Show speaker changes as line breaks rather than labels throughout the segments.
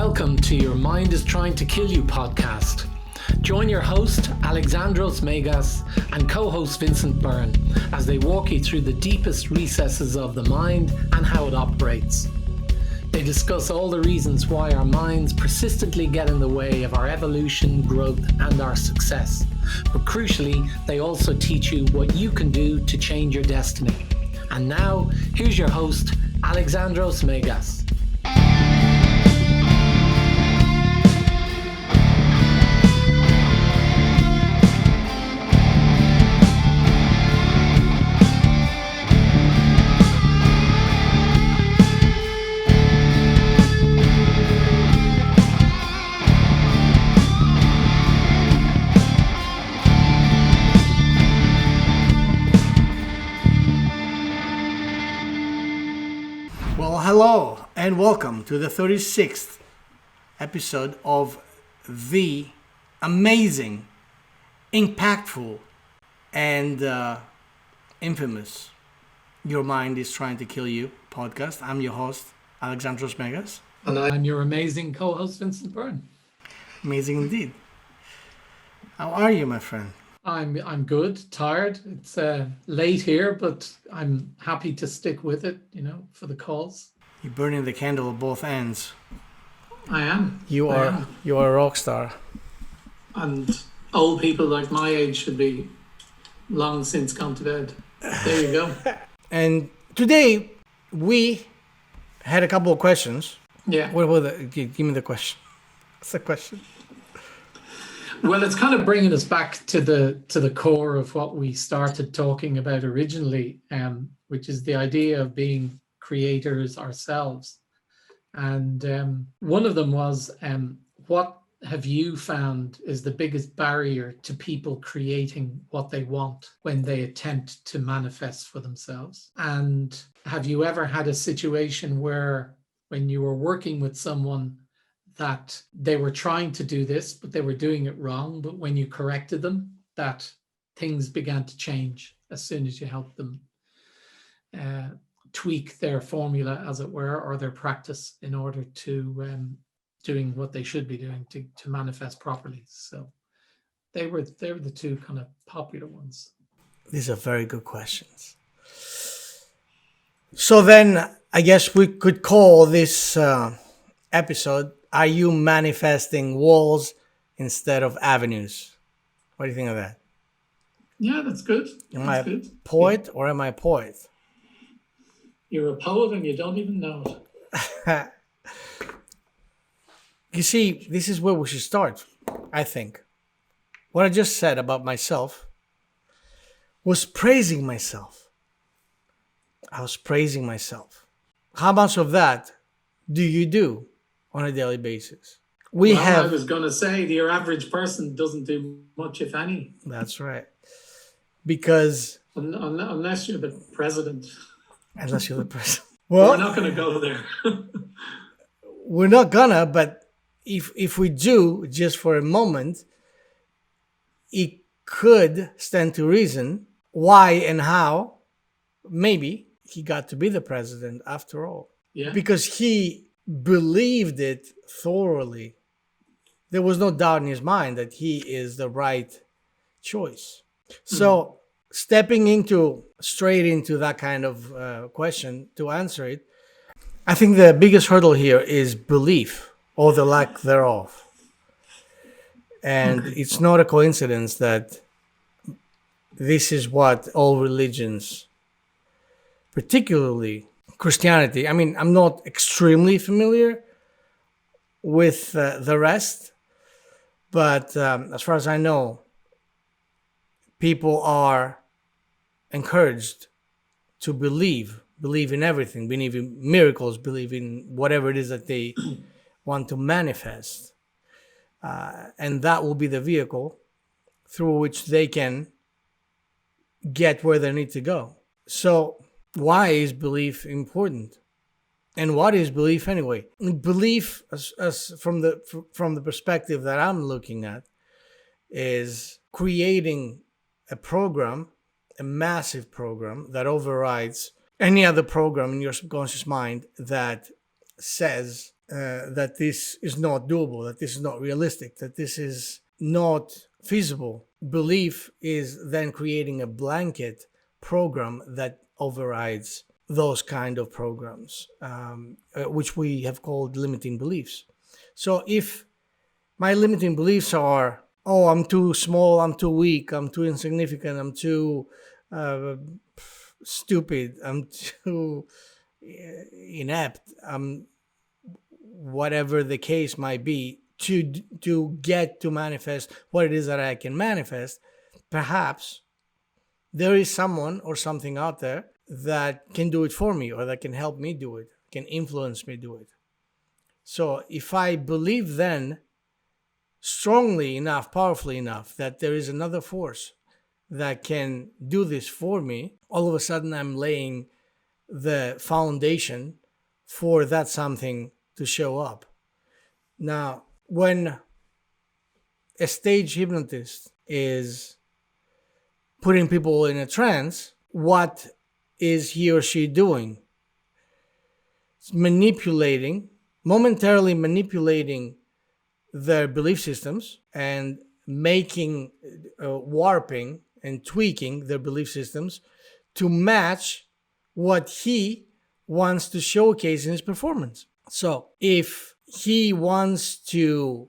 Welcome to Your Mind is Trying to Kill You podcast. Join your host, Alexandros and co-host Vincent Byrne as they walk you through the deepest recesses of the mind and how it operates. They discuss all the reasons why our minds persistently get in the way of our evolution, growth, and our success. But crucially, they also teach you what you can do to change your destiny. And now, here's your host, Alexandros.
Hello and welcome to the 36th episode of the amazing, impactful, and infamous Your Mind is Trying to Kill You podcast. I'm your host, Alexandros.
And I'm your amazing co-host, Vincent Byrne.
Amazing indeed. How are you, my friend?
I'm good, tired. It's late here, but I'm happy to stick with it, for the calls.
You're burning the candle at both ends.
I am.
You are a rock star.
And old people like my age should be long since gone to bed. There you go.
And today we had a couple of questions.
Yeah.
What about give me the question. What's the question?
Well, it's kind of bringing us back to the core of what we started talking about originally, which is the idea of being creators ourselves. And one of them was, what have you found is the biggest barrier to people creating what they want when they attempt to manifest for themselves? And have you ever had a situation where when you were working with someone that they were trying to do this, but they were doing it wrong, but when you corrected them, that things began to change as soon as you helped them tweak their formula, as it were, or their practice in order to doing what they should be doing to manifest properly? So they were the two kind of popular ones.
These are very good questions. So then I guess we could call this episode, Are You Manifesting Walls Instead of Avenues? What do you think of that?
Yeah, that's good.
Am I a poet or am I a poet?
You're a poet and you don't even know it.
You see, this is where we should start, I think. What I just said about myself was praising myself. I was praising myself. How much of that do you do on a daily basis?
I was going to say your average person doesn't do much, if any.
That's right. Because
unless you're the president.
Unless you're the president.
Well, we're not going to go there.
We're not gonna, but if we do, just for a moment, it could stand to reason why and how maybe he got to be the president after all.
Yeah.
Because he believed it thoroughly. There was no doubt in his mind that he is the right choice. So stepping straight into that kind of question to answer it, I think the biggest hurdle here is belief or the lack thereof. And it's not a coincidence that this is what all religions, particularly Christianity, I mean, I'm not extremely familiar with the rest, but as far as I know, people are encouraged to believe in everything, believe in miracles, believe in whatever it is that they want to manifest. And that will be the vehicle through which they can get where they need to go. So why is belief important? And what is belief anyway? Belief, as from the perspective that I'm looking at, is creating a program, a massive program that overrides any other program in your subconscious mind that says that this is not doable, that this is not realistic, that this is not feasible. Belief is then creating a blanket program that overrides those kind of programs, which we have called limiting beliefs. So if my limiting beliefs are, oh, I'm too small, I'm too weak, I'm too insignificant, I'm too stupid, I'm too inept, I'm whatever the case might be, to get to manifest what it is that I can manifest, perhaps there is someone or something out there that can do it for me, or that can help me do it, can influence me do it. So if I believe then strongly enough, powerfully enough, that there is another force that can do this for me, all of a sudden I'm laying the foundation for that something to show up. Now, when a stage hypnotist is putting people in a trance, what is he or she doing? It's momentarily manipulating their belief systems and making, warping and tweaking their belief systems to match what he wants to showcase in his performance. So if he wants to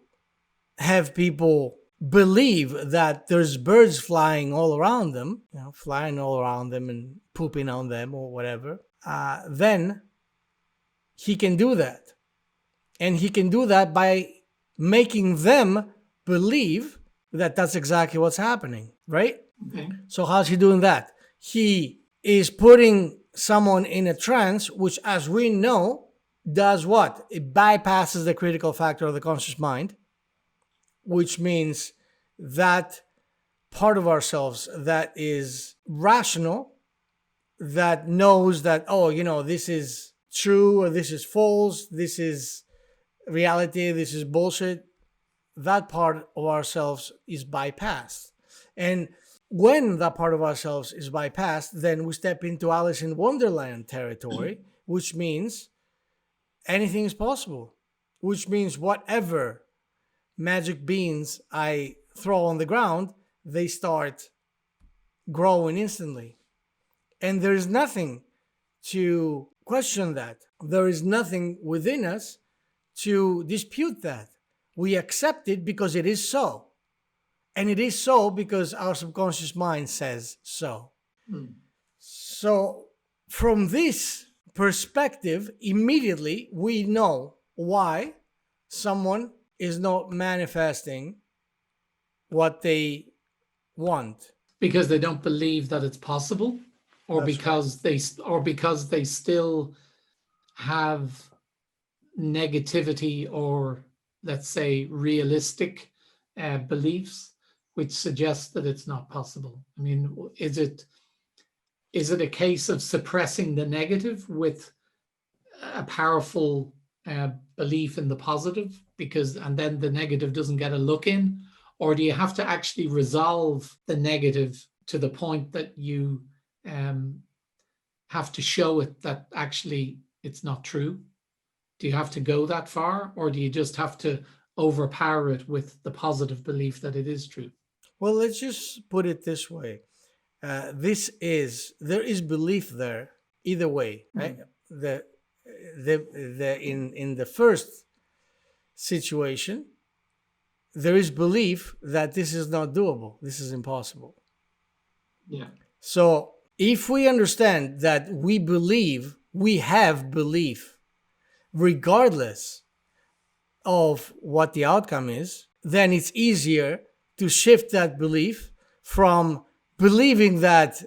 have people believe that there's birds flying all around them, flying all around them and pooping on them or whatever, then he can do that. And he can do that by making them believe that that's exactly what's happening, right?
Okay.
So how's he doing that? He is putting someone in a trance, which, as we know, does what? It bypasses the critical factor of the conscious mind, which means that part of ourselves that is rational, that knows that, oh, this is true or this is false, this is reality, this is bullshit, that part of ourselves is bypassed. And when that part of ourselves is bypassed, then we step into Alice in Wonderland territory, which means anything is possible, which means whatever magic beans I throw on the ground, they start growing instantly. And there is nothing to question that. There is nothing within us to dispute that. We accept it because it is so. And it is so because our subconscious mind says so. So from this perspective, immediately we know why someone is not manifesting what they want.
Because they don't believe that it's possible, or
That's
because they still have negativity, or let's say realistic beliefs which suggest that it's not possible. I mean, is it a case of suppressing the negative with a powerful belief in the positive, and then the negative doesn't get a look in? Or do you have to actually resolve the negative to the point that you have to show it that actually it's not true? Do you have to go that far, or do you just have to overpower it with the positive belief that it is true?
Well, let's just put it this way. There is belief there either way, right? In the first situation, there is belief that this is not doable, this is impossible.
Yeah.
So if we understand that we have belief regardless of what the outcome is, then it's easier to shift that belief from believing that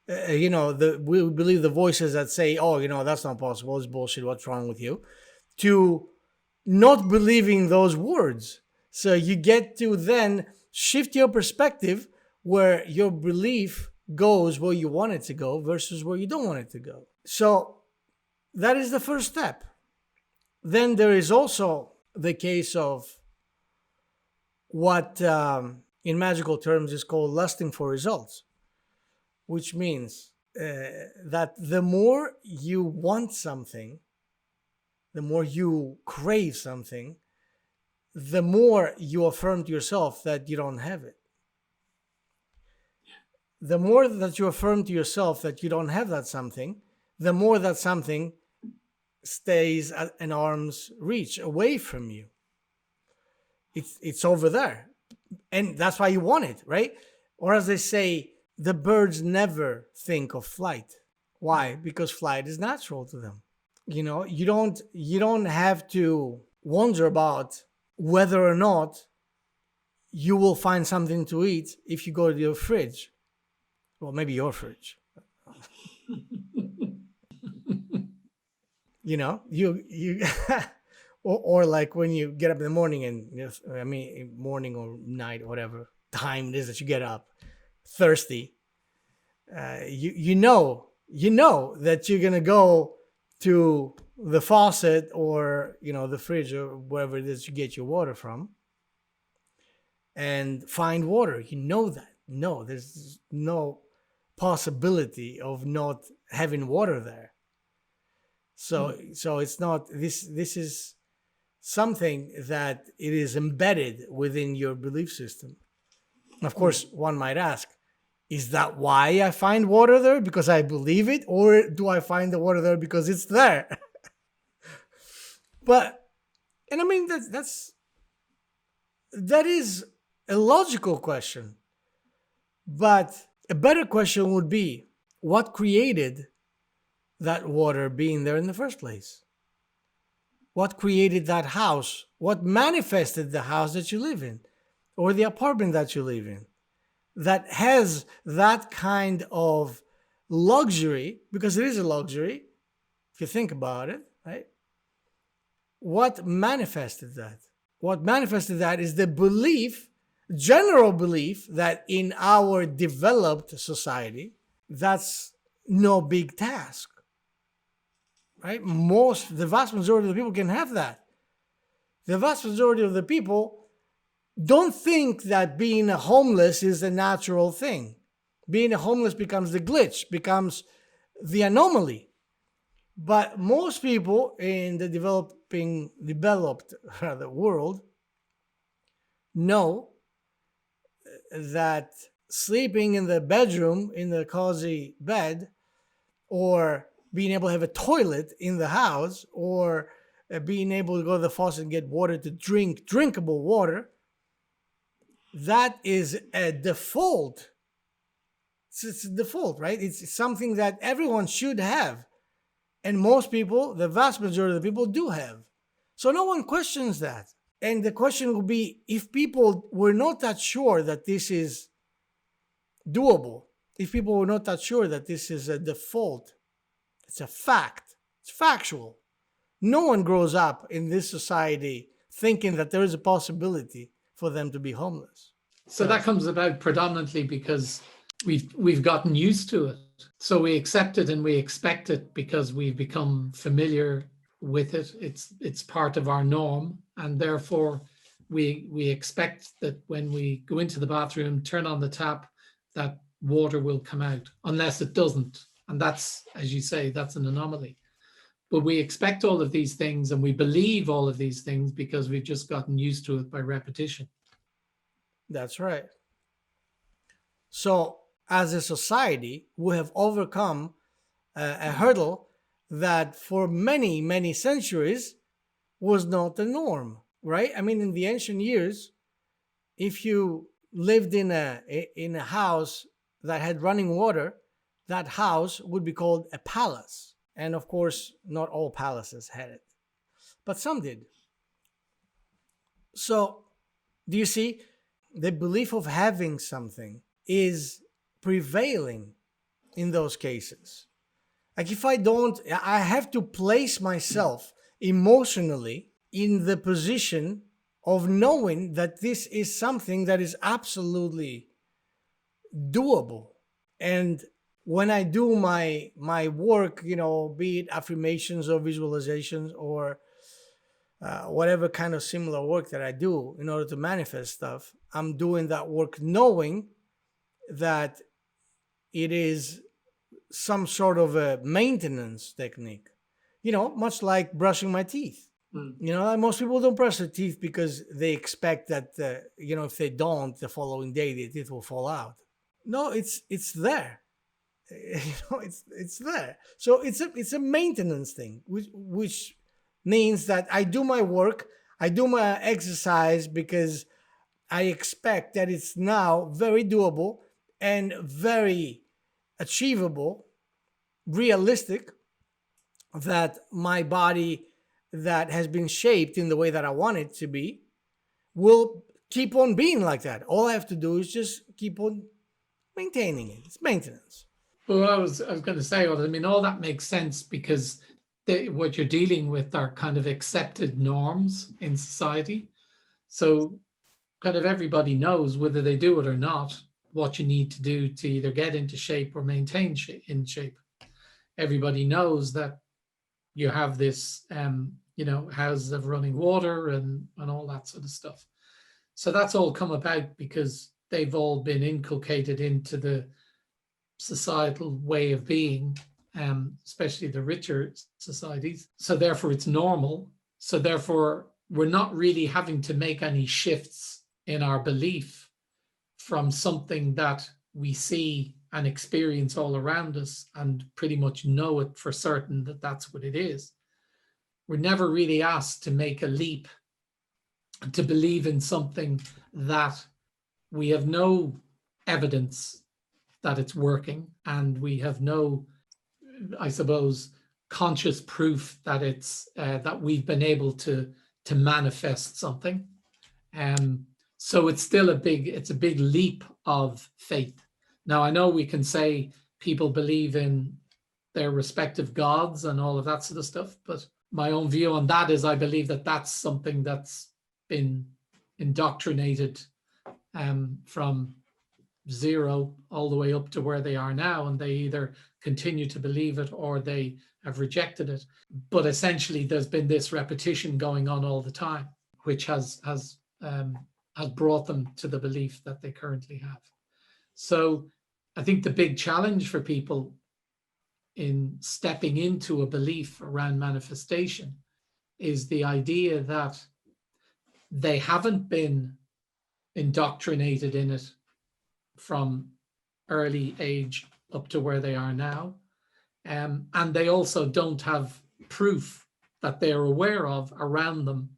we believe the voices that say, oh, that's not possible, it's bullshit, what's wrong with you, to not believing those words. So you get to then shift your perspective where your belief goes where you want it to go versus where you don't want it to go. So that is the first step. Then there is also the case of what in magical terms is called lusting for results, which means that the more you want something, the more you crave something, the more you affirm to yourself that you don't have it. The more that you affirm to yourself that you don't have that something, the more that something stays at an arm's reach away from you. It's over there. And that's why you want it, right? Or as they say, the birds never think of flight. Why? Because flight is natural to them. You know, you don't have to wonder about whether or not you will find something to eat if you go to your fridge. Well, maybe your fridge. You know, you or like when you get up in the morning and morning or night or whatever time it is that you get up, thirsty. You know that you're gonna go to the faucet or the fridge or wherever it is you get your water from and find water. You know that. No, there's no possibility of not having water there. So it's not this is something that it is embedded within your belief system. Of course, one might ask, is that why I find water there? Because I believe it? Or do I find the water there because it's there? That is a logical question. But a better question would be, what created that water being there in the first place? What created that house? What manifested the house that you live in or the apartment that you live in that has that kind of luxury? Because it is a luxury, if you think about it, right? What manifested that? What manifested that is the belief, general belief, that in our developed society, that's no big task. Right? The vast majority of the people can have that. The vast majority of the people don't think that being a homeless is a natural thing. Being a homeless becomes the glitch, becomes the anomaly. But most people in the developed world know that sleeping in the bedroom, in the cozy bed, or being able to have a toilet in the house, or being able to go to the faucet and get water to drink, drinkable water, that is a default. It's a default, right? It's something that everyone should have. And most people, the vast majority of the people, do have. So no one questions that. And the question would be, if people were not that sure that this is doable, if people were not that sure that this is a default, it's a fact, it's factual. No one grows up in this society thinking that there is a possibility for them to be homeless.
So that comes about predominantly because we've gotten used to it. So we accept it and we expect it because we've become familiar with it. It's part of our norm, and therefore we expect that when we go into the bathroom, turn on the tap, that water will come out, unless it doesn't. And that's, as you say, that's an anomaly. But we expect all of these things and we believe all of these things because we've just gotten used to it by repetition.
That's right. So as a society, we have overcome a hurdle that for many, many centuries was not the norm, right? I mean, in the ancient years, if you lived in a house that had running water, that house would be called a palace. And of course, not all palaces had it, but some did. So, do you see? The belief of having something is prevailing in those cases. Like if I have to place myself emotionally in the position of knowing that this is something that is absolutely doable. And when I do my work, be it affirmations or visualizations or whatever kind of similar work that I do in order to manifest stuff, I'm doing that work knowing that it is some sort of a maintenance technique. much like brushing my teeth. Most people don't brush their teeth because they expect that, if they don't, the following day the teeth will fall out. No, it's there. It's there. So it's a maintenance thing, which means that I do my work, I do my exercise because I expect that it's now very doable and very achievable, realistic, that my body that has been shaped in the way that I want it to be will keep on being like that. All I have to do is just keep on maintaining it. It's maintenance.
Well, I was going to say, well, I mean, all that makes sense because what you're dealing with are kind of accepted norms in society. So kind of everybody knows, whether they do it or not, what you need to do to either get into shape or maintain in shape. Everybody knows that you have this, houses of running water and all that sort of stuff. So that's all come about because they've all been inculcated into the societal way of being, especially the richer societies. So therefore it's normal. So therefore we're not really having to make any shifts in our belief from something that we see and experience all around us and pretty much know it for certain that that's what it is. We're never really asked to make a leap to believe in something that we have no evidence that it's working, and we have no, I suppose, conscious proof that it's that we've been able to manifest something. So it's still a big leap of faith. Now I know we can say people believe in their respective gods and all of that sort of stuff, but my own view on that is I believe that that's something that's been indoctrinated from zero all the way up to where they are now, and they either continue to believe it or they have rejected it. But essentially there's been this repetition going on all the time, which has brought them to the belief that they currently have. So I think the big challenge for people in stepping into a belief around manifestation is the idea that they haven't been indoctrinated in it from early age up to where they are now. And they also don't have proof that they're aware of around them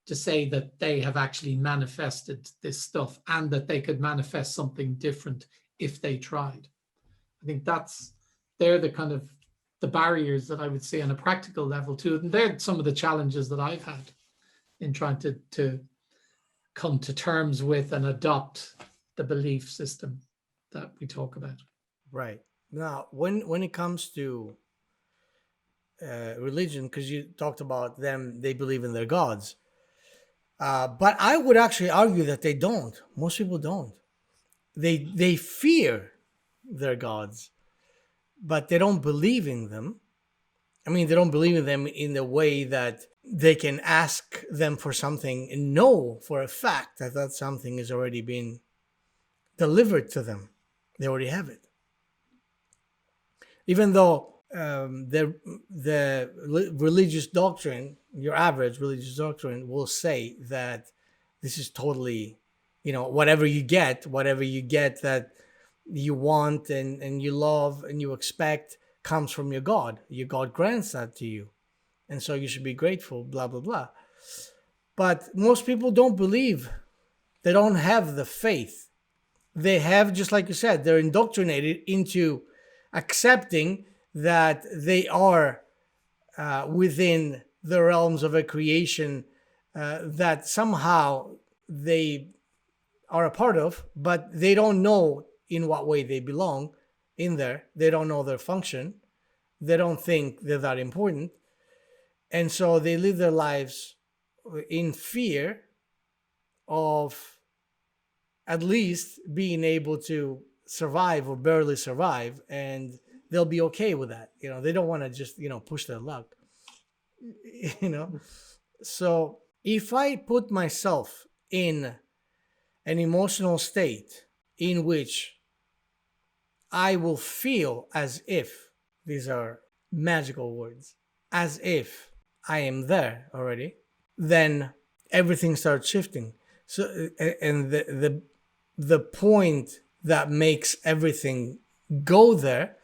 to say that they have actually manifested this stuff and that they could manifest something different if they tried. I think they're the kind of the barriers that I would see on a practical level too. And they're some of the challenges that I've had in trying to come to terms with and adopt the belief system that we talk about.
Right. Now, when it comes to religion, because you talked about them, they believe in their gods. But I would actually argue that they don't. Most people don't. They fear their gods, but they don't believe in them. I mean, they don't believe in them in the way that they can ask them for something and know for a fact that that something has already been delivered to them. They already have it. Even though the religious doctrine, your average religious doctrine, will say that this is totally, whatever you get that you want and you love and you expect comes from your God. Your God grants that to you. And so you should be grateful, blah, blah, blah. But most people don't believe. They don't have the faith. They have, just like you said, they're indoctrinated into accepting that they are within the realms of a creation that somehow they are a part of, but they don't know in what way they belong in there. They don't know their function. They don't think they're that important. And so they live their lives in fear of at least being able to survive or barely survive, and they'll be okay with that. They don't want to just, push their luck. So if I put myself in an emotional state in which I will feel as if, these are magical words, as if I am there already, then everything starts shifting. So, and the point that makes everything go there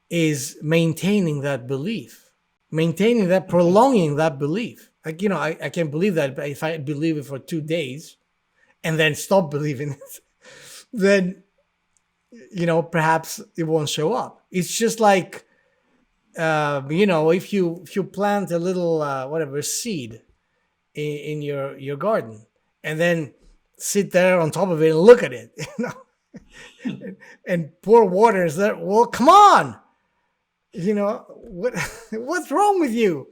is maintaining that belief, maintaining that, prolonging that belief. Like, I can believe that, but if I believe it for 2 days and then stop believing it, then, perhaps it won't show up. It's just like, if you plant a little, whatever, seed in your garden and then sit there on top of it and look at it, and pour water. Is that, well, come on, what's wrong with you?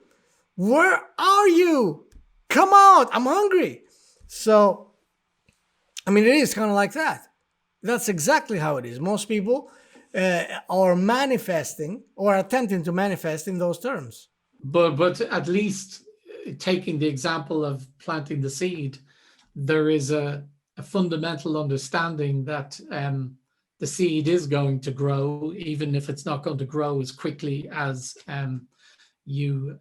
Where are you? Come out, I'm hungry. So, it is kind of like that. That's exactly how it is. Most people are manifesting or attempting to manifest in those terms.
But at least taking the example of planting the seed, there is a fundamental understanding that the seed is going to grow, even if it's not going to grow as quickly as you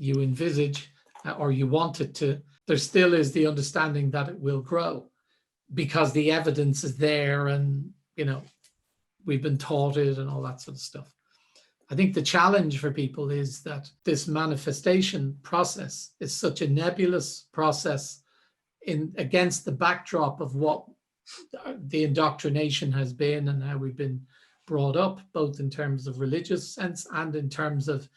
envisage or you want it to. There still is the understanding that it will grow because the evidence is there, and we've been taught it and all that sort of stuff. I think the challenge for people is that this manifestation process is such a nebulous process against the backdrop of what the indoctrination has been and how we've been brought up, both in terms of religious sense and in terms of,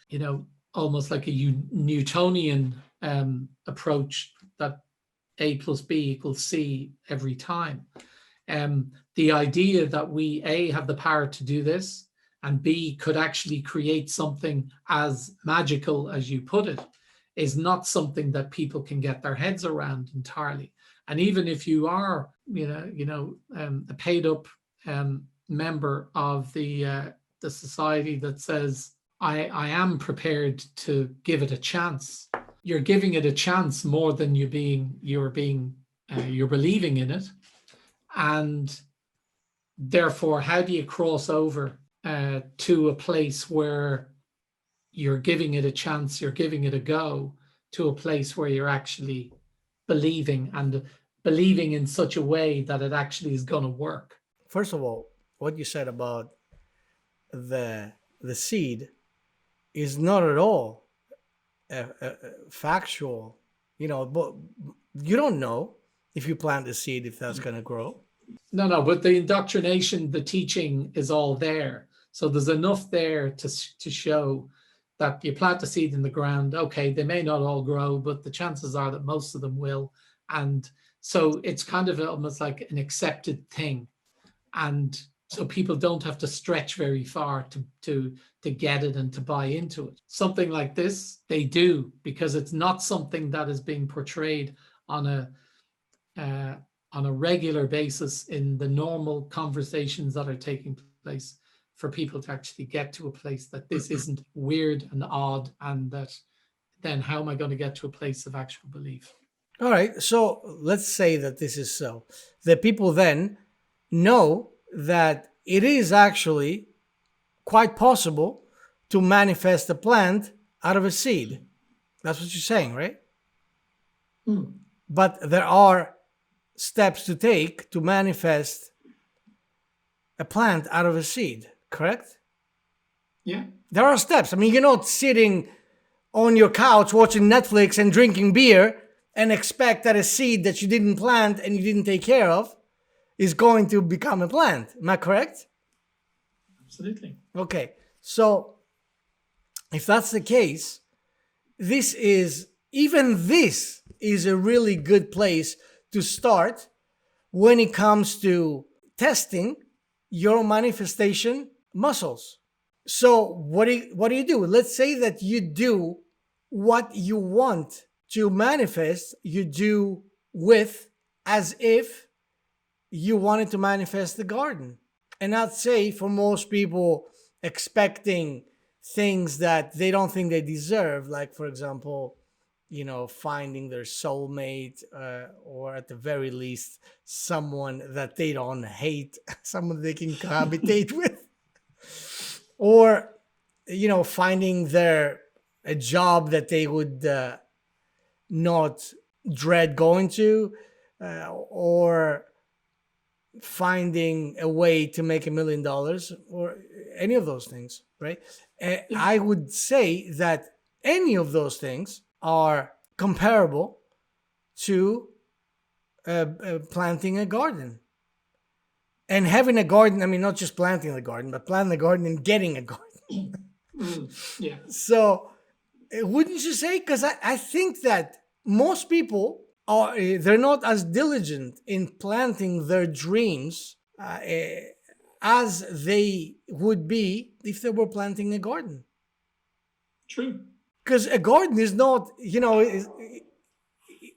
almost like a Newtonian approach that A plus B equals C every time. The idea that we, A, have the power to do this, and B, could actually create something as magical as you put it, is not something that people can get their heads around entirely. And even if you are, a paid up member of the society that says, I am prepared to give it a chance, you're giving it a chance more than you're believing in it. And therefore, how do you cross over to a place where you're giving it a chance, you're giving it a go, to a place where you're actually believing, and believing in such a way that it actually is going to work?
First of all, what you said about the seed is not at all factual. But you don't know if you plant a seed if that's going to grow.
No, but the indoctrination, the teaching is all there. So there's enough there to show that you plant a seed in the ground. Okay, they may not all grow, but the chances are that most of them will. And so it's kind of almost like an accepted thing. And so people don't have to stretch very far to get it and to buy into it. Something like this, they do, because it's not something that is being portrayed on a regular basis in the normal conversations that are taking place, for people to actually get to a place that this isn't weird and odd, and that then how am I going to get to a place of actual belief?
All right, so let's say that this is so. The people then know that it is actually quite possible to manifest a plant out of a seed. That's what you're saying, right? But there are steps to take to manifest a plant out of a seed, correct?
Yeah.
There are steps. You're not sitting on your couch watching Netflix and drinking beer and expect that a seed that you didn't plant and you didn't take care of is going to become a plant. Am I correct?
Absolutely.
Okay. So if that's the case, this is a really good place to start when it comes to testing your manifestation muscles. So what do you do? Let's say that you do what you want to manifest, you do with as if you wanted to manifest the garden. And I'd say for most people expecting things that they don't think they deserve, like, for example, finding their soulmate, or at the very least, someone that they don't hate, someone they can cohabitate with, or, finding their a job that they would not dread going to, or finding a way to make $1 million, or any of those things, right? I would say that any of those things are comparable to planting a garden. And having a garden, I mean, not just planting the garden, but planting the garden and getting a garden.
Yeah.
So, wouldn't you say? Because I think that most people they're not as diligent in planting their dreams as they would be if they were planting a garden.
True.
Because a garden is not,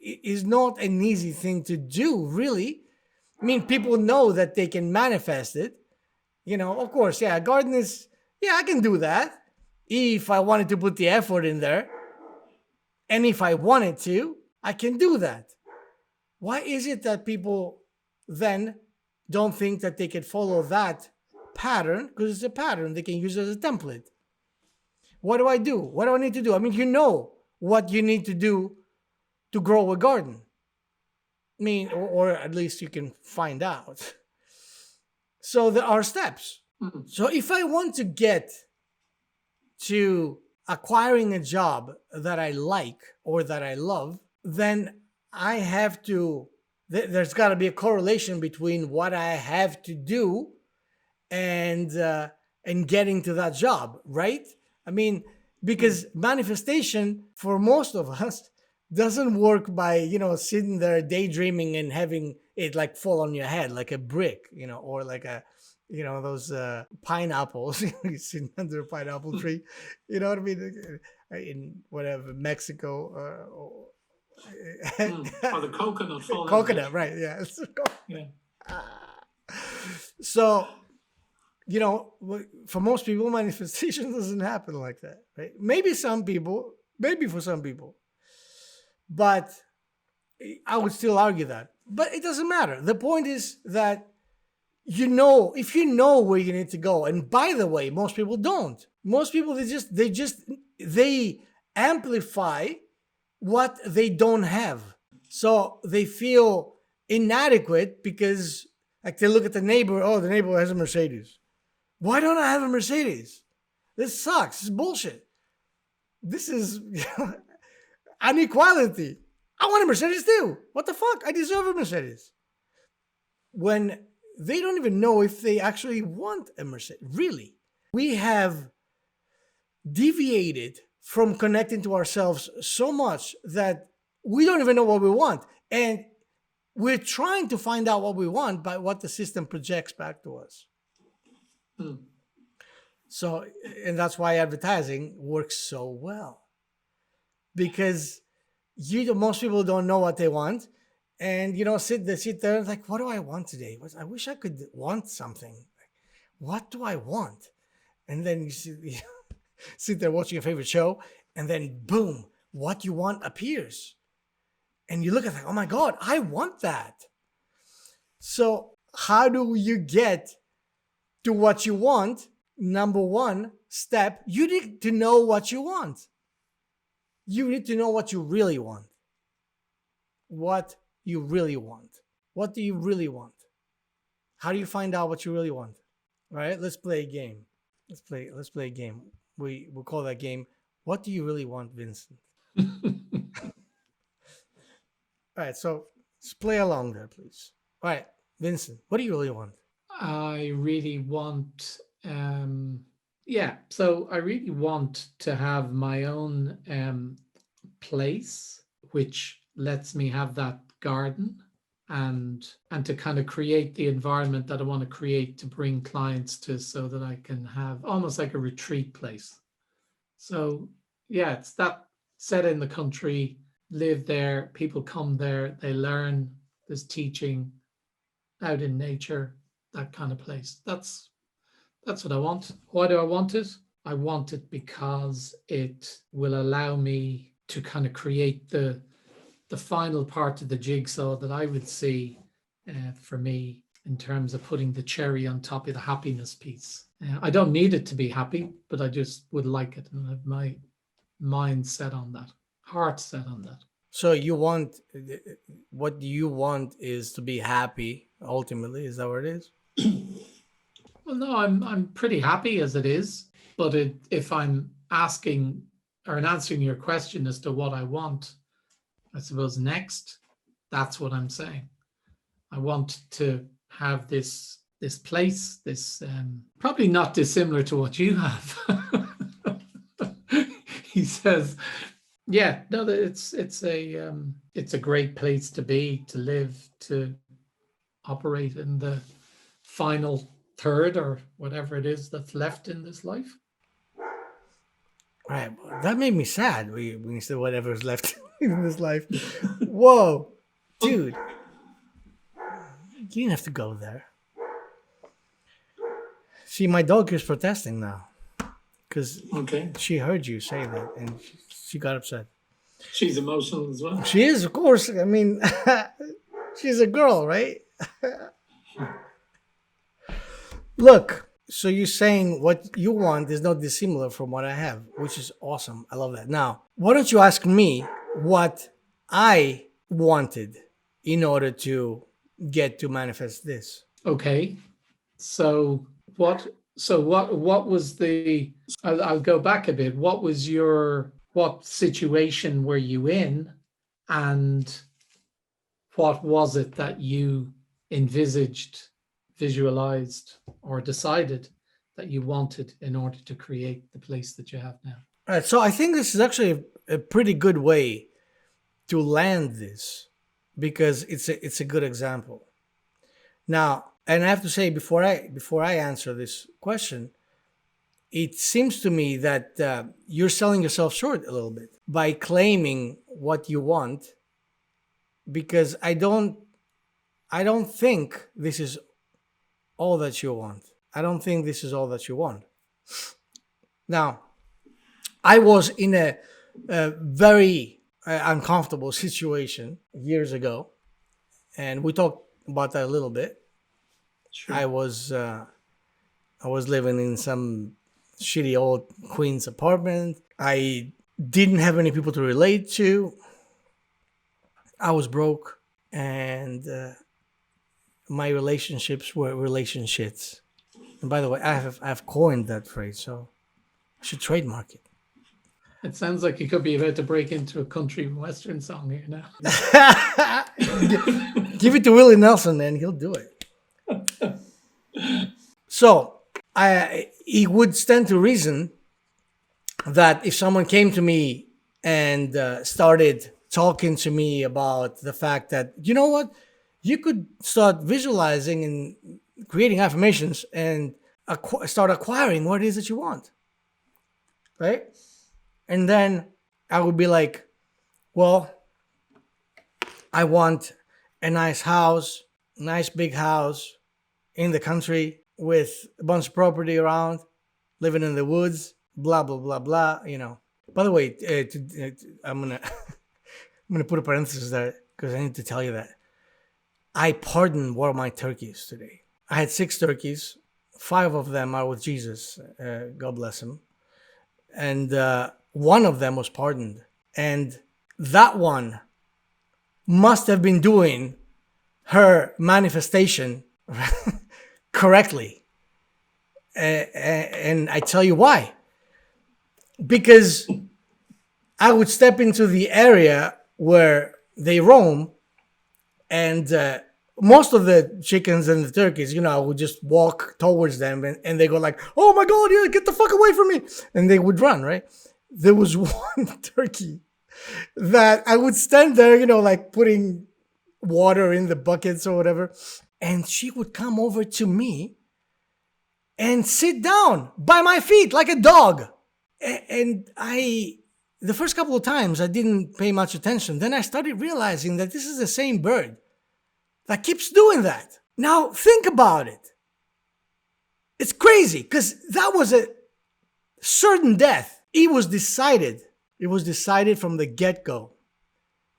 is not an easy thing to do, really. I mean, people know that they can manifest it. Of course, yeah, a garden is, yeah, I can do that if I wanted to put the effort in there. And if I wanted to, I can do that. Why is it that people then don't think that they can follow that pattern? Because it's a pattern they can use as a template. What do I do? What do I need to do? I mean, you know what you need to do to grow a garden. I mean, or at least you can find out. So there are steps.
Mm-hmm.
So if I want to get to acquiring a job that I like or that I love, then I have to, there's got to be a correlation between what I have to do and getting to that job, right? I mean, because manifestation for most of us doesn't work by, sitting there daydreaming and having it like fall on your head like a brick, or like a, those pineapples, you sit under a pineapple tree, you know what I mean? In whatever, Mexico,
Or the coconut falling.
Coconut, right? Yeah.
Yeah.
So, for most people, manifestation doesn't happen like that, right? Maybe for some people, but I would still argue that. But it doesn't matter. The point is that if you know where you need to go, and by the way, most people don't. Most people they amplify what they don't have. So they feel inadequate because, like, they look at the neighbor. Oh, the neighbor has a Mercedes. Why don't I have a Mercedes? This sucks. This is bullshit. This is inequality. I want a Mercedes too. What the fuck? I deserve a Mercedes. When they don't even know if they actually want a Mercedes. Really. We have deviated from connecting to ourselves so much that we don't even know what we want. And we're trying to find out what we want by what the system projects back to us. So, and that's why advertising works so well. Because most people don't know what they want. And, sit there and like, what do I want today? I wish I could want something. What do I want? And then you sit there watching your favorite show, and then boom, what you want appears. And you look at it, oh my God, I want that. So how do you get to what you want? Number one step, you need to know what you want. You need to know what you really want. What you really want. What do you really want? How do you find out what you really want? All right, let's play a game. Let's play a game. We'll call that game, What Do You Really Want, Vincent? All right, so let's play along there, please. All right, Vincent, what do you really want?
I really want, so I really want to have my own place, which lets me have that garden and to kind of create the environment that I want to create to bring clients to, so that I can have almost like a retreat place. So yeah, it's that set in the country, live there, people come there, they learn, there's teaching out in nature, that kind of place. That's what I want. Why do I want it? I want it because it will allow me to kind of create the final part of the jigsaw that I would see for me in terms of putting the cherry on top of the happiness piece. I don't need it to be happy, but I just would like it. And my mind set on that, heart set on that.
So you want, what you want is to be happy ultimately. Is that what it is?
Well, no, I'm pretty happy as it is, but if I'm asking or answering your question as to what I want, I suppose next, that's what I'm saying. I want to have this place, this probably not dissimilar to what you have. He says, yeah, no, it's a great place to be, to live, to operate in the final third or whatever it is that's left in this life.
Right. That made me sad when you said whatever's left in this life. Whoa, dude. You didn't have to go there. See, my dog is protesting now because
Okay.
she heard you say that and she got upset.
She's emotional as well.
She is, of course. I mean, she's a girl, right? Look, so you're saying what you want is not dissimilar from what I have, which is awesome. I love that. Now, why don't you ask me what I wanted in order to get to manifest this?
Okay. So what was the, I'll go back a bit. What situation were you in, and what was it that you envisaged, visualized, or decided that you wanted in order to create the place that you have now?
All right, so I think this is actually a pretty good way to land this because it's a good example. Now, and I have to say before I answer this question, it seems to me that you're selling yourself short a little bit by claiming what you want, because I don't think this is all that you want. I don't think this is all that you want. Now, I was in a very uncomfortable situation years ago, and we talked about that a little bit.
Sure.
I was living in some shitty old Queens apartment. I didn't have any people to relate to. I was broke, and my relationships were relationships. And by the way, I've coined that phrase, so I should trademark it.
It sounds like you could be about to break into a country western song here now.
Give it to Willie Nelson, and he'll do it. So it would stand to reason that if someone came to me and started talking to me about the fact that, you know what, you could start visualizing and creating affirmations and start acquiring what it is that you want, right? And then I would be like, well, I want a nice house, nice big house in the country with a bunch of property around, living in the woods, blah, blah, blah, blah, you know. By the way, I'm going to put a parenthesis there because I need to tell you that I pardoned one of my turkeys today. I had 6 turkeys. 5 of them are with Jesus. God bless him. And one of them was pardoned. And that one must have been doing her manifestation correctly. And I tell you why. Because I would step into the area where they roam, and most of the chickens and the turkeys, you know, I would just walk towards them, and they go like, oh my God, yeah, get the fuck away from me. And they would run, right? There was one turkey that I would stand there, you know, like putting water in the buckets or whatever. And she would come over to me and sit down by my feet like a dog. And the first couple of times I didn't pay much attention. Then I started realizing that this is the same bird that keeps doing that. Now think about it. It's crazy because that was a certain death. It was decided. It was decided from the get-go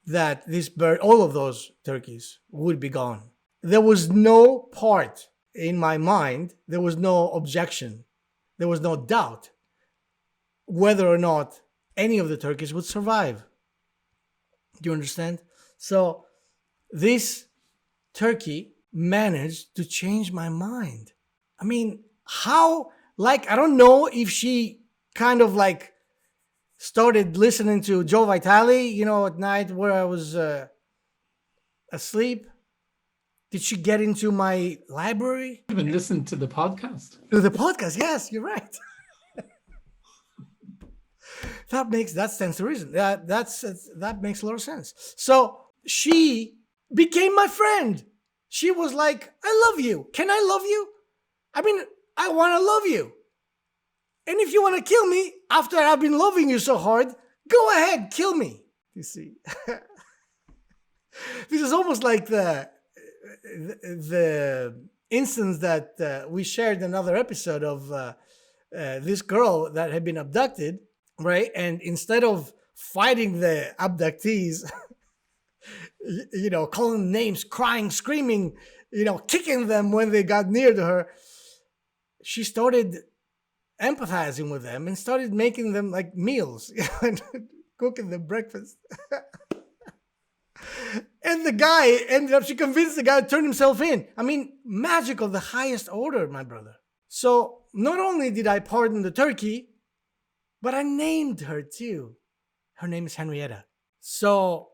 that this bird, all of those turkeys, would be gone. There was no part in my mind, there was no objection, there was no doubt whether or not any of the turkeys would survive. Do you understand? So this turkey managed to change my mind. I mean, how, like, I don't know if she kind of like started listening to Joe Vitale, at night where I was asleep. Did she get into my library?
Even listen to the podcast.
To the podcast, yes, you're right. That stands to reason. That makes a lot of sense. So she became my friend. She was like, I love you. Can I love you? I mean, I want to love you. And if you want to kill me after I've been loving you so hard, go ahead, kill me. You see, this is almost like the instance that we shared in another episode of this girl that had been abducted, right? And instead of fighting the abductees, calling names, crying, screaming, kicking them when they got near to her, she started empathizing with them and started making them like meals and cooking them breakfast. And the guy she convinced the guy to turn himself in. I mean, magic of the highest order, my brother. So not only did I pardon the turkey, but I named her too. Her name is Henrietta. So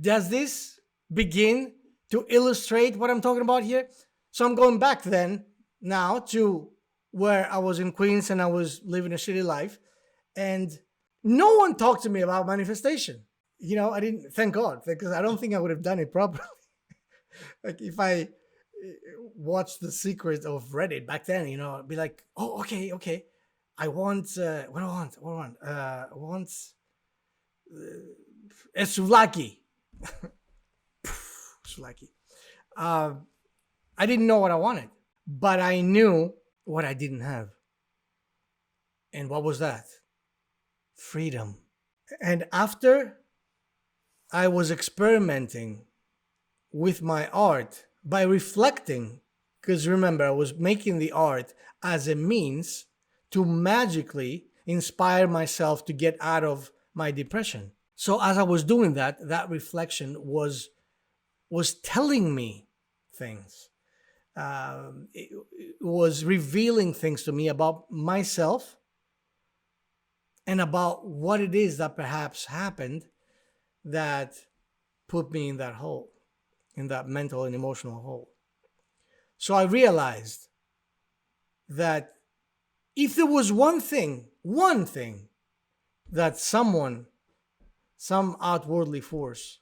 does this begin to illustrate what I'm talking about here? So I'm going back then now to where I was in Queens and I was living a shitty life, and no one talked to me about manifestation. I didn't, thank God, because I don't think I would have done it properly. Like if I watched The Secret of Reddit back then, I'd be like, oh, okay. I want, what do I want? I want a souvlaki. Souvlaki. I didn't know what I wanted, but I knew what I didn't have. And what was that? Freedom. And after I was experimenting with my art by reflecting, because remember, I was making the art as a means to magically inspire myself to get out of my depression. So as I was doing that reflection was telling me things. It was revealing things to me about myself and about what it is that perhaps happened that put me in that hole, in that mental and emotional hole. So I realized that if there was one thing that some outwardly force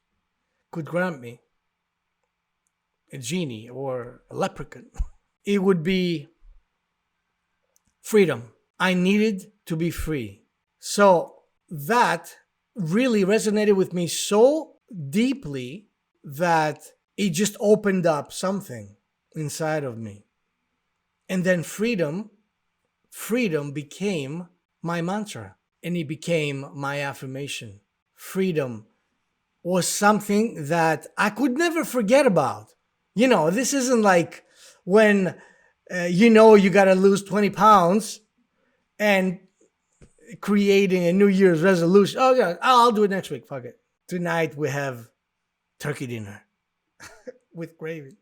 could grant me, a genie or a leprechaun, it would be freedom. I needed to be free. So that really resonated with me so deeply that it just opened up something inside of me. And then freedom became my mantra, and it became my affirmation. Freedom was something that I could never forget about. This isn't like when, you got to lose 20 pounds and creating a New Year's resolution. Oh, yeah, I'll do it next week. Fuck it. Tonight we have turkey dinner with gravy.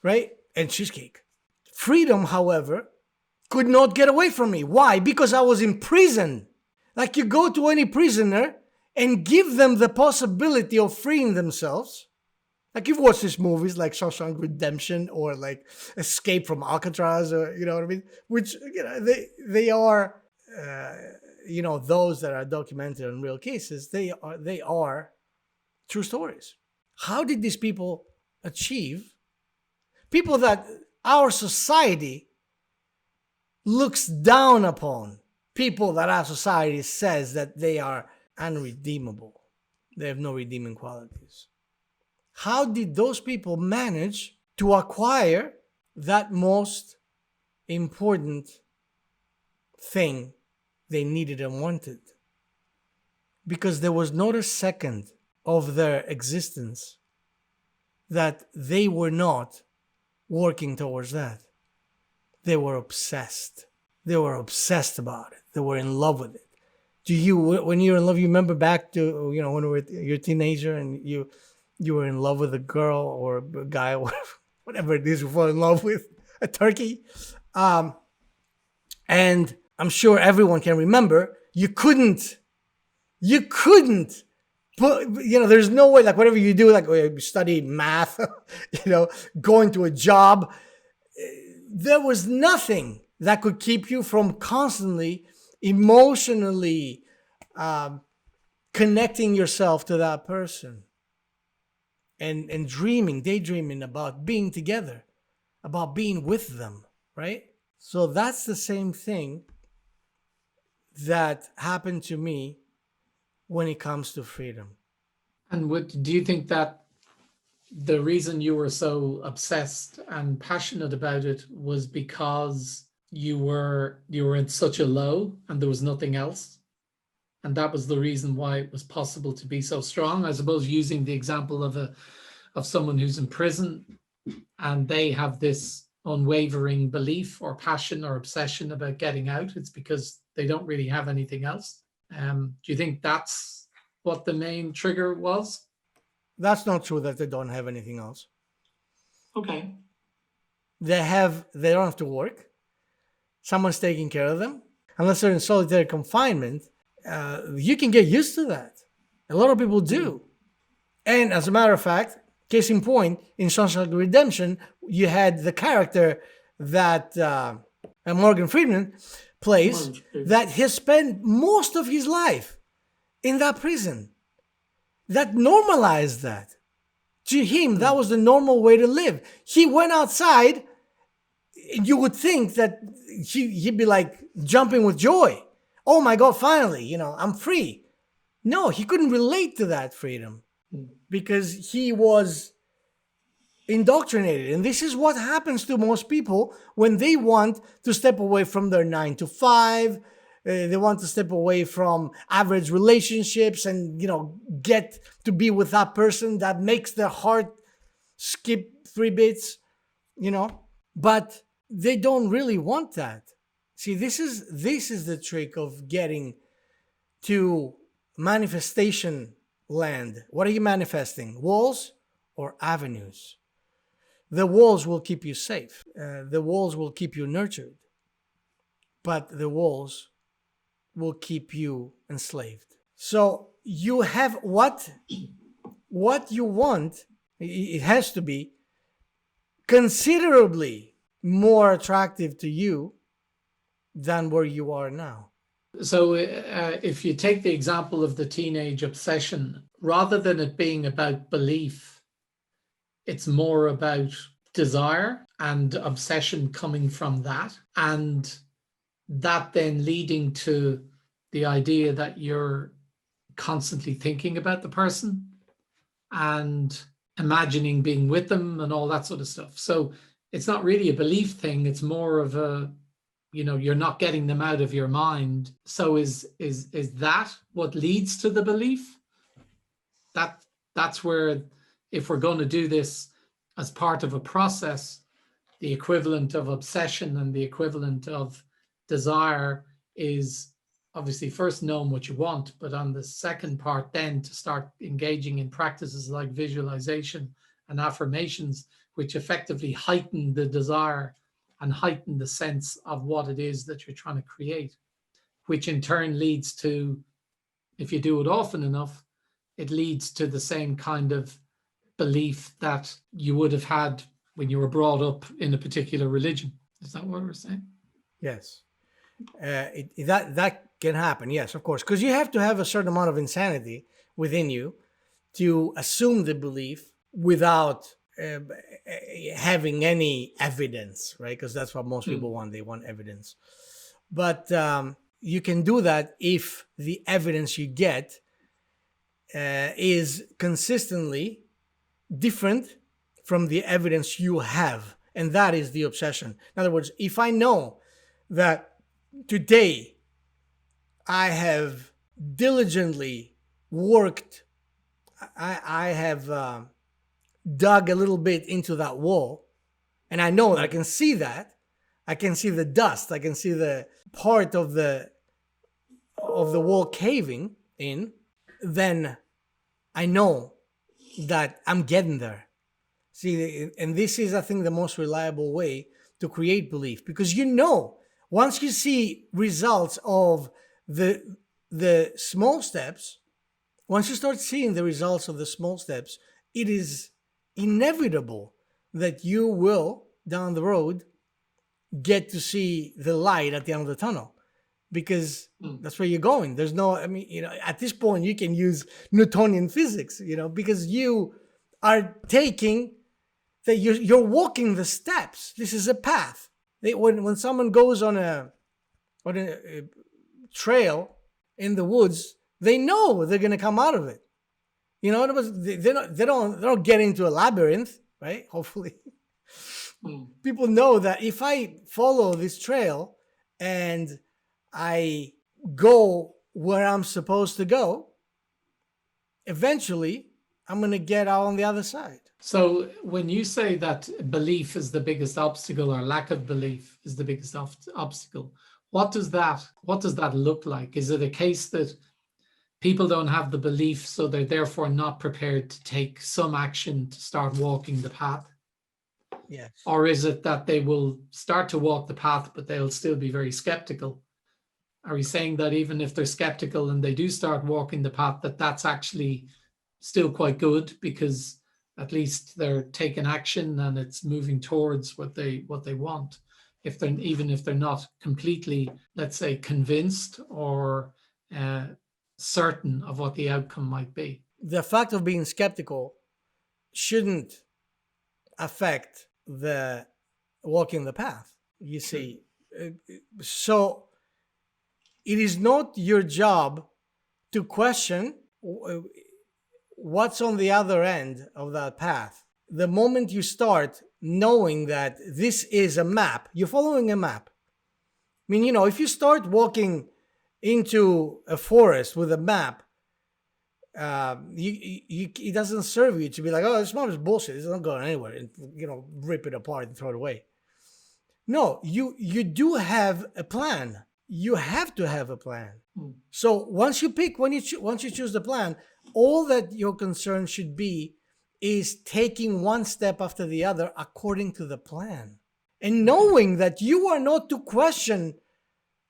Right? And cheesecake. Freedom, however, could not get away from me. Why? Because I was in prison. Like you go to any prisoner and give them the possibility of freeing themselves. Like you've watched these movies like Shawshank Redemption or like Escape from Alcatraz, or you know what I mean? Which they are, those that are documented on real cases. They are true stories. How did these people achieve? People that our society looks down upon. People that our society says that they are unredeemable. They have no redeeming qualities. How did those people manage to acquire that most important thing they needed and wanted? Because there was not a second of their existence that they were not working towards that. They were obsessed. They were obsessed about it. They were in love with it. Do you, when you're in love, you remember back to, when you're a teenager and you were in love with a girl or a guy or whatever it is you fall in love with, a turkey. And I'm sure everyone can remember, you couldn't put, there's no way, like whatever you do, like you study math, going to a job, there was nothing that could keep you from constantly emotionally connecting yourself to that person and daydreaming about being together, about being with them, right? So that's the same thing that happened to me when it comes to freedom.
And do you think that the reason you were so obsessed and passionate about it was because you were in such a low and there was nothing else, and that was the reason why it was possible to be so strong? I suppose using the example of someone who's in prison and they have this unwavering belief or passion or obsession about getting out, it's because they don't really have anything else. Do you think that's what the main trigger was?
That's not true that they don't have anything else.
Okay.
They don't have to work. Someone's taking care of them. Unless they're in solitary confinement, you can get used to that. A lot of people do. And as a matter of fact, case in point, in Shawshank Redemption, you had the character that Morgan Freeman plays, that he spent most of his life in that prison. That normalized that. To him, that was the normal way to live. He went outside, and you would think that he'd be like jumping with joy. Oh my God, finally, I'm free. No, he couldn't relate to that freedom because he was indoctrinated. And this is what happens to most people when they want to step away from their 9 to 5. They want to step away from average relationships and, get to be with that person that makes their heart skip 3 beats, but they don't really want that. See, this is the trick of getting to manifestation land. What are you manifesting? Walls or avenues? The walls will keep you safe. The walls will keep you nurtured. But the walls will keep you enslaved. So you have what you want. It has to be considerably more attractive to you than where you are now.
So if you take the example of the teenage obsession, rather than it being about belief, it's more about desire and obsession coming from that, and that then leading to the idea that you're constantly thinking about the person and imagining being with them and all that sort of stuff. So it's not really a belief thing. It's more of a, you're not getting them out of your mind. So is that what leads to the belief? That's where, if we're going to do this as part of a process, the equivalent of obsession and the equivalent of desire is obviously first knowing what you want, but on the second part then to start engaging in practices like visualization and affirmations, which effectively heighten the desire and heighten the sense of what it is that you're trying to create, which in turn leads to, if you do it often enough, it leads to the same kind of belief that you would have had when you were brought up in a particular religion. Is that what we're saying?
Yes. That can happen, yes, of course, because you have to have a certain amount of insanity within you to assume the belief without having any evidence, right? Because that's what most people want. They want evidence. But you can do that if the evidence you get is consistently different from the evidence you have. And that is the obsession. In other words, if I know that today I have diligently worked, I have dug a little bit into that wall, and I know that I can see that, I can see the dust, I can see the part of the wall caving in, then I know that I'm getting there. See, and this is, I think, the most reliable way to create belief, because once you see results of the small steps, once you start seeing the results of the small steps, it is inevitable that you will, down the road, get to see the light at the end of the tunnel, because that's where you're going. There's no, at this point you can use Newtonian physics, because you are taking that you're walking the steps. This is a path. When someone goes on a trail in the woods, they know they're going to come out of it. They don't get into a labyrinth, right? Hopefully. People know that if I follow this trail and I go where I'm supposed to go, eventually I'm going to get out on the other side.
So when you say that belief is the biggest obstacle, or lack of belief is the biggest obstacle, what does that look like? Is it a case that people don't have the belief, so they're therefore not prepared to take some action to start walking the path?
Yes.
Or is it that they will start to walk the path, but they'll still be very skeptical? Are you saying that even if they're skeptical and they do start walking the path, that's actually still quite good, because at least they're taking action and it's moving towards what they want, even if they're not completely, let's say, convinced or certain of what the outcome might be?
The fact of being skeptical shouldn't affect the walking the path, you see. So it is not your job to question what's on the other end of that path. The moment you start knowing that this is a map, you're following a map. I mean, if you start walking into a forest with a map, it doesn't serve you to be like, oh, this map is bullshit, it's not going anywhere, and rip it apart and throw it away. No, you do have a plan. You have to have a plan. So once you choose the plan, all that your concern should be is taking one step after the other according to the plan, and knowing that you are not to question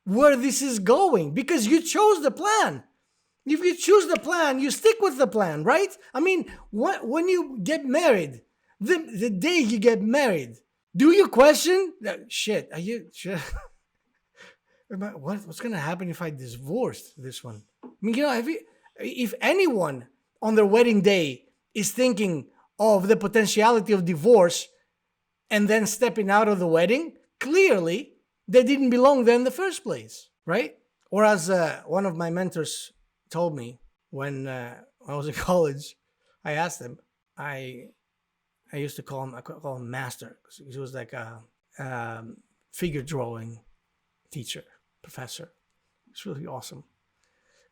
where this is going, because you chose the plan. If you choose the plan, you stick with the plan, right? I mean, when you get married, the day you get married, do you question, shit, are you sure? What's going to happen if I divorce this one? I mean, if anyone on their wedding day is thinking of the potentiality of divorce and then stepping out of the wedding, clearly they didn't belong there in the first place, right? Or as one of my mentors told me when I was in college, I asked him, I used to call him Master, because he was like a figure drawing teacher, professor. It's really awesome.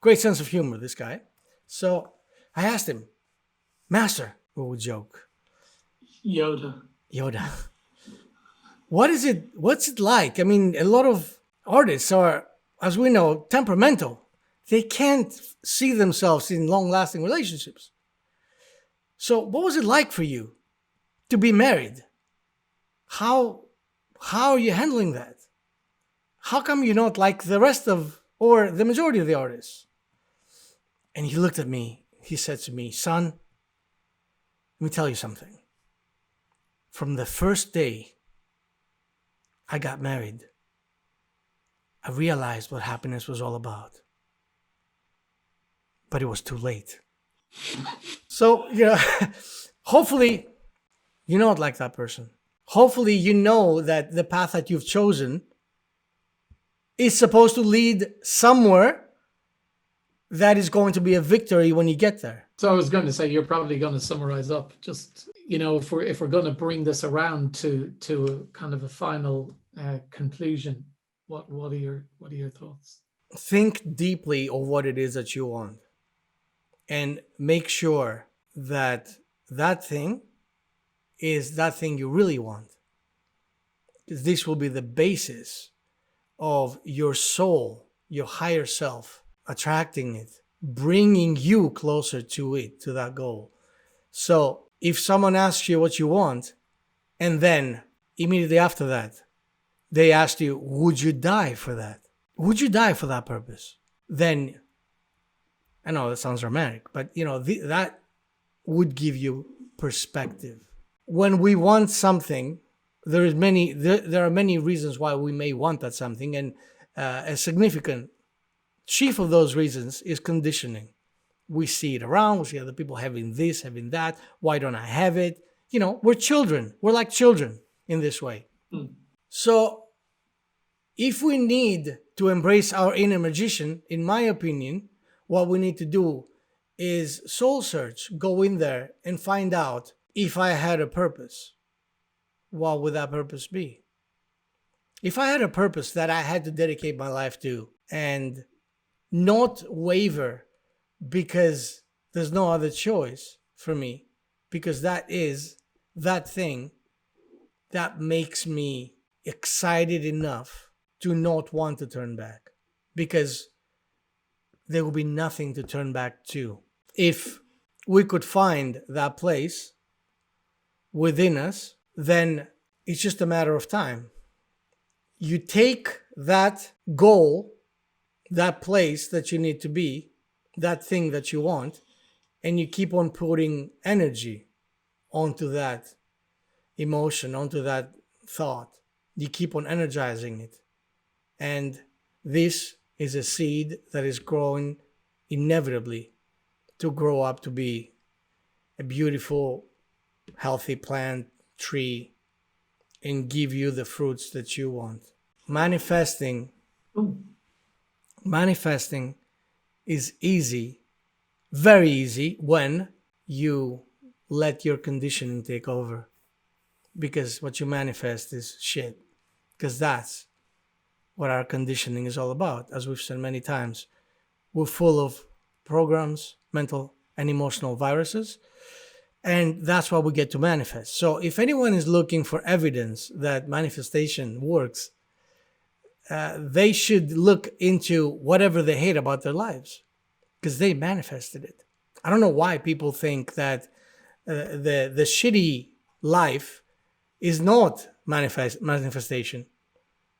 Great sense of humor, this guy. So I asked him, Master, we would joke.
Yoda.
What's it like? I mean, a lot of artists are, as we know, temperamental. They can't see themselves in long-lasting relationships. So what was it like for you to be married? How are you handling that? How come you're not like the rest of, or the majority of the artists? And he looked at me. He said to me, son, let me tell you something. From the first day I got married, I realized what happiness was all about. But it was too late. So, hopefully you're not like that person. Hopefully you know that the path that you've chosen is supposed to lead somewhere that is going to be a victory when you get there.
So I was going to say, you're probably going to summarize up, just, if we're going to bring this around to a kind of a final conclusion, what are your thoughts?
Think deeply of what it is that you want, and make sure that thing is that thing you really want. This will be the basis of your soul, your higher self, attracting it, bringing you closer to it, to that goal. So if someone asks you what you want, and then immediately after that, they ask you, would you die for that? Would you die for that purpose? Then, I know that sounds romantic, but that would give you perspective. When we want something, there are many reasons why we may want that something, and a significant chief of those reasons is conditioning. We see it around, we see other people having this, having that. Why don't I have it? We're children. We're like children in this way. So if we need to embrace our inner magician, in my opinion, what we need to do is soul search, go in there and find out, if I had a purpose, what would that purpose be? If I had a purpose that I had to dedicate my life to and not waver because there's no other choice for me, because that is that thing that makes me excited enough to not want to turn back, because there will be nothing to turn back to. If we could find that place within us, then it's just a matter of time. You take that goal, that place that you need to be, that thing that you want, and you keep on putting energy onto that emotion, onto that thought. You keep on energizing it. And this is a seed that is growing inevitably to grow up to be a beautiful, healthy plant, tree, and give you the fruits that you want. Manifesting is easy, very easy, when you let your conditioning take over. Because what you manifest is shit. Because that's what our conditioning is all about. As we've said many times, we're full of programs, mental and emotional viruses, and that's what we get to manifest. So if anyone is looking for evidence that manifestation works, they should look into whatever they hate about their lives, because they manifested it. I don't know why people think that the shitty life is not manifestation.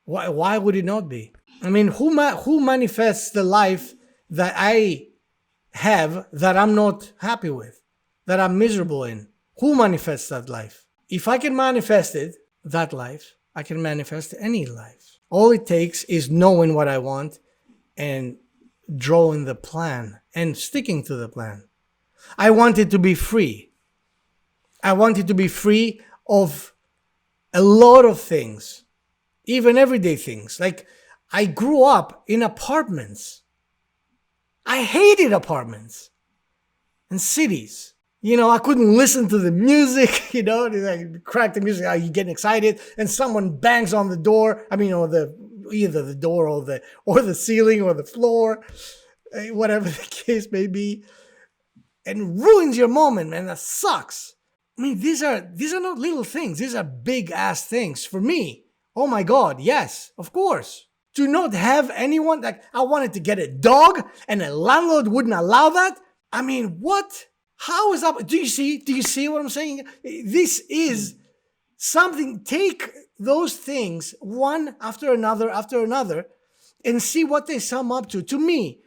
Why would it not be? I mean, who manifests the life that I have that I'm not happy with, that I'm miserable in? Who manifests that life? If I can manifest it, that life, I can manifest any life. All it takes is knowing what I want and drawing the plan and sticking to the plan. I want it to be free. I want it to be free of a lot of things, even everyday things. Like, I grew up in apartments. I hated apartments and cities. I couldn't listen to the music, like, crack the music, you getting excited, and someone bangs on the door. I mean, either the door or the ceiling or the floor, whatever the case may be, and ruins your moment, man. That sucks. I mean, these are not little things. These are big ass things for me. Oh my God, yes, of course. To not have anyone, like, I wanted to get a dog and a landlord wouldn't allow that. I mean, what? How is that? Do you see what I'm saying? This is something. Take those things one after another and see what they sum up to. To me,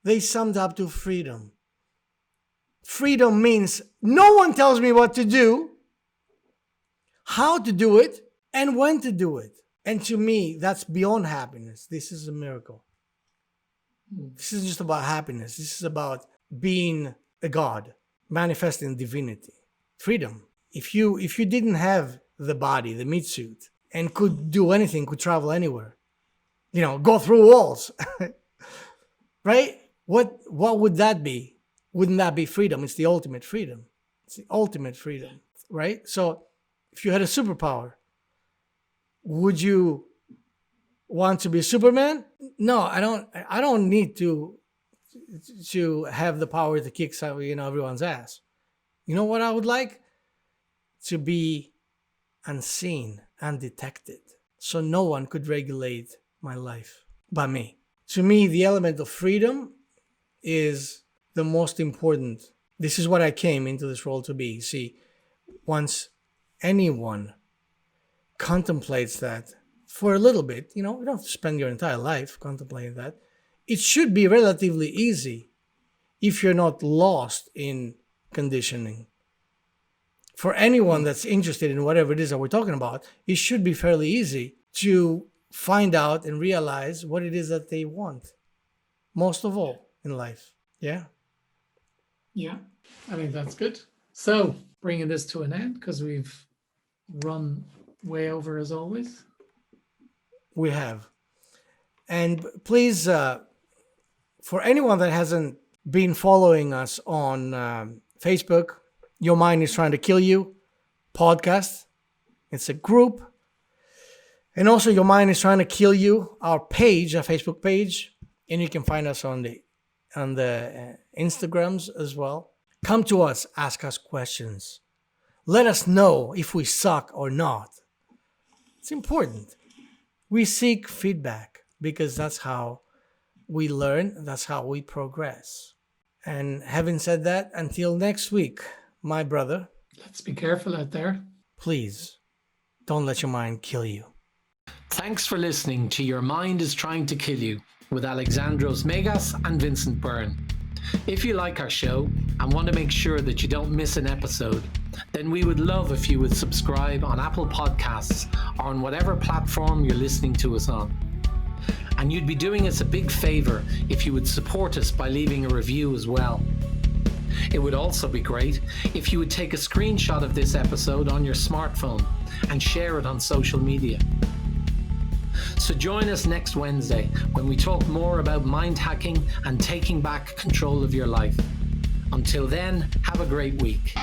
they summed up to freedom. Freedom means no one tells me what to do, how to do it, and when to do it. And to me, that's beyond happiness. This is a miracle. This is just about happiness. This is about being a God, manifesting divinity, freedom. If you didn't have the body, the meat suit, and could do anything, could travel anywhere, go through walls, right? What would that be? Wouldn't that be freedom? It's the ultimate freedom. It's the ultimate freedom, right? So if you had a superpower, would you want to be Superman? No, I don't need to have the power to kick everyone's ass. You know what I would like? To be unseen. undetected. So no one could regulate my life but me. To me, the element of freedom is the most important. This is what I came into this role to be. See, once anyone contemplates that for a little bit, you don't have to spend your entire life contemplating that. It should be relatively easy if you're not lost in conditioning. For anyone that's interested in whatever it is that we're talking about, it should be fairly easy to find out and realize what it is that they want most of all in life. Yeah.
Yeah, I think that's good. So bringing this to an end, because we've run way over as always.
We have. And please, for anyone that hasn't been following us on Facebook, Your Mind is Trying to Kill You podcast. It's a group. And also Your Mind is Trying to Kill You, our page, our Facebook page. And you can find us on the Instagrams as well. Come to us, ask us questions. Let us know if we suck or not. It's important. We seek feedback because that's how we learn. That's how we progress. And having said that, until next week, my brother.
Let's be careful out there.
Please, don't let your mind kill you.
Thanks for listening to Your Mind is Trying to Kill You with Alexandros Megas and Vincent Byrne. If you like our show and want to make sure that you don't miss an episode, then we would love if you would subscribe on Apple Podcasts or on whatever platform you're listening to us on. And you'd be doing us a big favor if you would support us by leaving a review as well. It would also be great if you would take a screenshot of this episode on your smartphone and share it on social media. So join us next Wednesday when we talk more about mind hacking and taking back control of your life. Until then, have a great week.